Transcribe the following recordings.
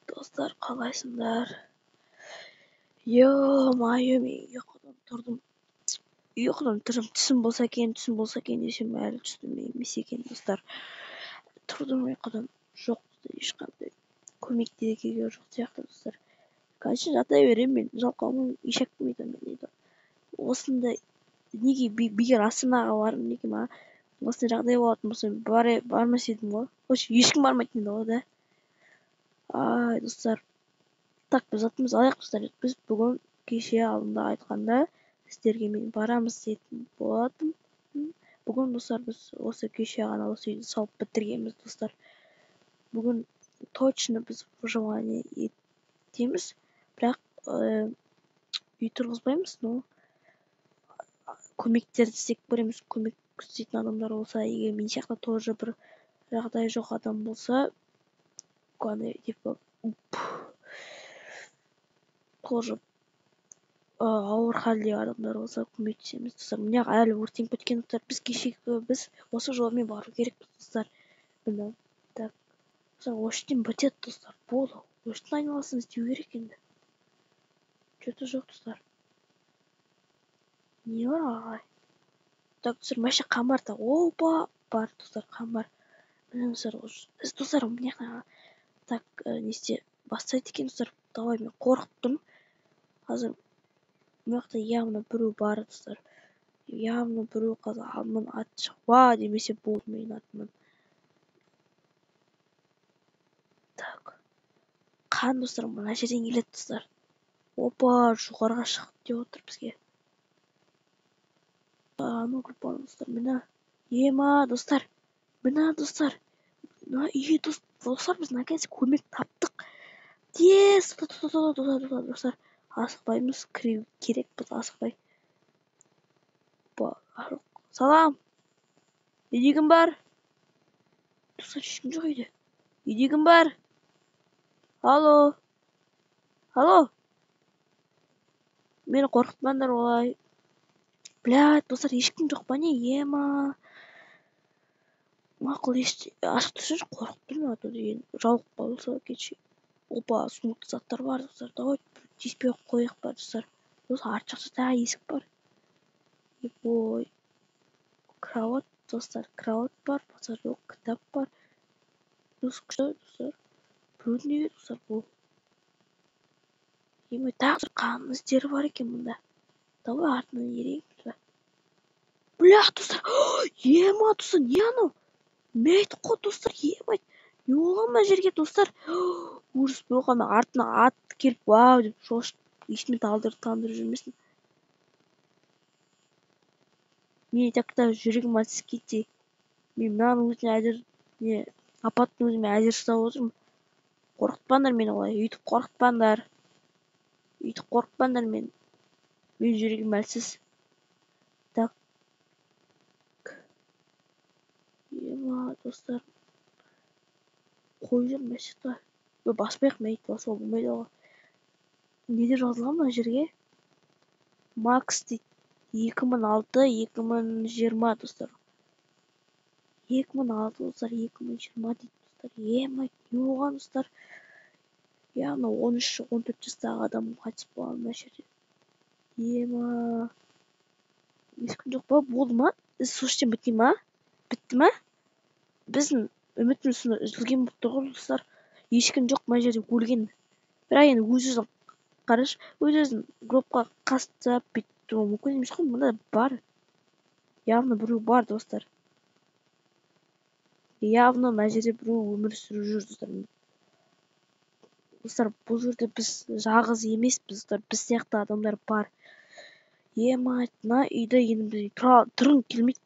Достар, қалайсыңдар? Ё-майо, мен ұйқыдан тұрдым. Түсім болса екен десем, әлі түсім емес екен, достар. Тұрдым ұйқыдан. Жоқ, ешқандай көмек те керек жоқ сияқты, достар. Қазір жата беремін мен. Жалқаумын, ешек миды мен дейді. Осындай неге бегер Астанаға барып, неге ма? Осындай жағдай болатын болса, бармас едім ғой. Ешкім бармайтын еді ғой, да? Ай, достар. Так, біз атымыз алайық, достар. Біз бүгін кеше алдында айтқанда сіздерге мен барамыз дейтін болатым. Бүгін, достар, біз осы кеше ғана осы үйді салып бітіргенбіз, достар. Бүгін точно біз выживание етеміз, бірақ үй тұрғызбаймыз, но көмектерді істеп көреміз. Көмек істейтін адамдар болса, егер мен сияқты тоже бір жағдай жоқ адам болса, типа тоже ауыр халде адамдар болса көмектесеміз, достар. Міне әлі өртеніп кеткен, достар. Біз осы жолмен бару керекпіз, достар. Міне, так. Оштен бітеді, достар. Болды. Оштың айналасын істеу керек енді. Что-то жоқ, достар. Не бар ағай? Так, достар, мәші қамбар да. Опа, бар, достар, қамбар. Міне, достар, міне так, несте бастайды екен, достар. Давай, мен қорқыптым. Қазір мықты явно біреу бар, достар. Явно біреу қазір алдымнан ат шықпа демесе болды менің атымнан. Так. Қан, достар, мына жерден келеді, достар. Опа, жоғарға шығып деп отыр бізге. Ну, группаны, достар, міне. Ема, достар. Міне, достар. Достар, біз наконец көмек таптық. Достар. Асықпаймыз, кіру керек, біз асықпай. Салам. Үйде кім бар? Достар, ешкім жоқ үйде. Үйде кім бар? Алло. Мені қорқытпаңдар олай. Блядь, достар, ешкім жоқ па не? Ема. Мақұл, ашық тұрсыншы, қорқып тұрмын, а то деген жауық болса кетші. Опа, сумкты заттар бар, достар. Давай, тиіспей қойық бар, достар. Достар, арт жақта тағы есік бар. Ой. Кроват, достар, кроват бар, жоқ, кітап бар. Достар, біреудің неге, достар, бұл. Емей, тағы қанның іздері бар екен мұнда. Давай, артынан ерейік, достар. Блях, достар, ема, достар, не анау? Мәйт қой, достар, емай. Не болған мына жерге, достар? Ужас болған, артына ат келіп, вау деп шошып, есіме тандырып жүрмесін. Мен тақта жүрегім атысып кетті. Мен мынаның өзіне әзір, апаттың өзіме әзір ұстап отырмын. Қорқытпаңдар мені олай, үйтіп қорқытпаңдар мен. Мен жүрегім әлсіз. Так. Ема, достар. Қой жүр мәшіқта. Баспайық, мәйт басуға болмайды ғой. Неде жазылған мына жерге? Макс дейді. 2006-2020, достар. 2006, достар, 2020 дейді, достар. Ема, не болған, достар? Яғни 13-14 жастағы адам қайтыс болған мына жерде. Ема. Ешкім жоқ па? Болды ма? Соштен бітті ма? Бітті ма? Біздің үмітіміз сонда үзілген болып тұр ғой, достар. Ешкім жоқ мына жерде өлген. Бірақ енді өз-өзін қараш, өз-өзін гробқа қастап бүйтіп тұруы мүмкін емес қой, мұнда бар. Явно біреу бар, достар. Явно мына жерде біреу өмір сүріп жүр, достар. Достар, бұл жерде біз жалғыз емеспіз, достар. Біз сияқты адамдар бар. Ема, мына үйде енді біз тұрғым келмейді.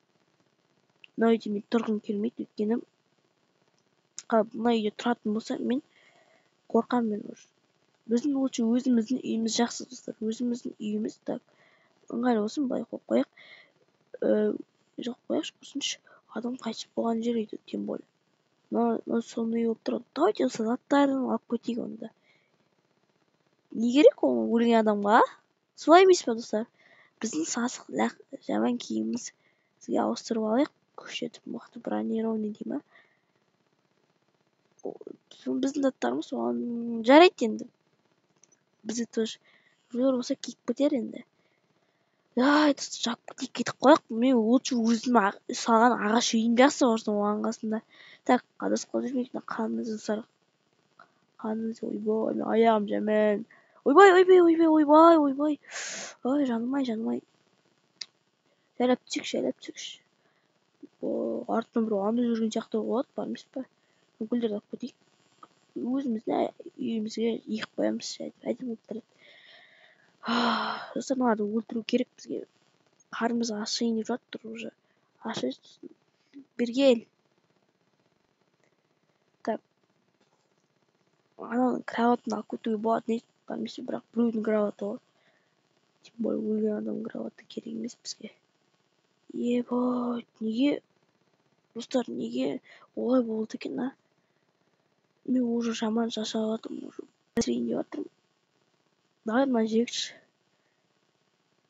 Мына үйде мен тұрғым келмейді, өйткені мына үйде тұратын болса, мен қорқамын уже. Біздің лучше өзіміздің үйіміз жақсы, достар. Өзіміздің үйіміз, так, ыңғайлы болсын, былай қойып қояйық. Жоқ, қояйықшы, болсыншы. Адам қайтыс болған жер үйде, тем более. Сондай болып тұрады. Давайте осы заттарын алып кетейік онда. Не керек ол өлген адамға? Солай емес па, достар? Біздің сасық жаман киіміміз сізге ауыстырып алайық. Күшетіп, мықты бронированный дей ма? Біздің заттарымыз оған жарайды енді. Бізде тоже біреулер болса киіп кетер енді. Ай, жапып кетіп қояйық. Мен лучше өзім салған ағаш үйім жақсы болсын оған қасында. Так, адасып қалып жүрмейік. Қанымыз ысыр. Қанымыз, ойбай, аяғым жаман. Ойбай. Ой, жаным-ай. Жайлап түсейікші. Артынан біреу анда жүрген сияқты болады, бар емес па? Гүлдерді алып кетейік. Өзіміздің үйімізге егіп қоямыз. Әдемі болып тұрады. Достар, мыналарды өлтіру керек бізге. Қарнымыз ашайын деп жатыр уже. Ашайын. Бергел. Так. Ананың кроватын алып кетуге болады не? Бар емес пе? Бірақ біреудің кроваты ғой. Тем более өлген адамның кроваты керек емес бізге. Ебать, неге? Достар, неге олай болды екен, а? Мен уже жаман шаршап жатырмын, уже бітірейін деп жатырмын. Давай мына жегіші.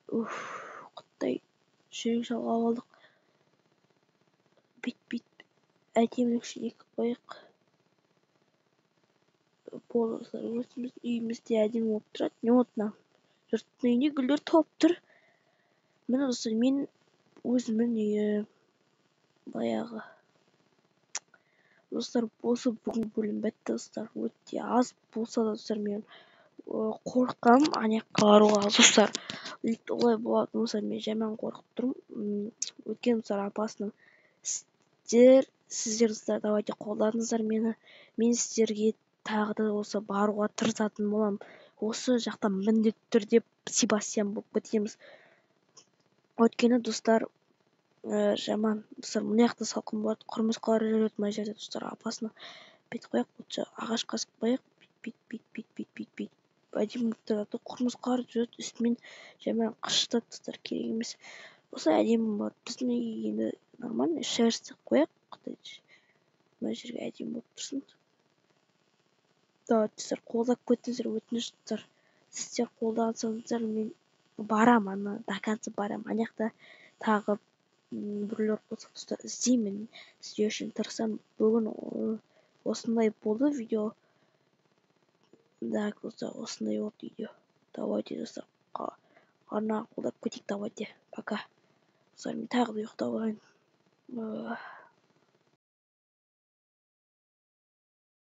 Құттай жүрек жалғап алдық. Бит. Әдемілік үшін екі қойық. Болды достар, өзіміздің үйімізде әдемі болып тұрады. Не болды мына? Жұрттың үйінде гүлдер толып тұр. Міне достар, мен өзімнің үйім. Баяғы. Достар, осы бүгін бөлім бітті достар. Өте аз болса да достар, мен қорқам анаяққа баруға достар. Олай болады болса мен жаман қорқып тұрмын. Өткен достар апасының сіздер достар давайте қолдадыңыздар мені. Мен сіздерге тағы да осы баруға тырысатын боламын. Осы жақта міндетті түрде Себастьян болып кетеміз. Өйткені достар жаман достар, мына жақта салқын болады, құмырсқалар жүреді мына жерде достар. Апасына бүйтіп қояйық, лучше ағашқа асып қояйық. Бүйтіп. Әдемі болып тұрады. Құмырсқалар жүреді үстімен, жаман қышытады достар, керек емес. Осылай әдемі болады. Біздің үйге енді нормально шерсть қояйық. Мына жерге әдемі болып тұрсын. Давай достар, қолдап кетіңіздер, өтініш достар. Сіздер қолдансаңыздар, мен барам, ана до конца барам. Ана жақта тағы біреулер болса достар іздеймін. Сіздер үшін тырысамын. Бүгін осындай болды видео. Да, достар, осындай болды видео. Давайте достар, ана қолдап кетейік, давайте. Пока. Достар, мен тағы да ұйықтап алайын.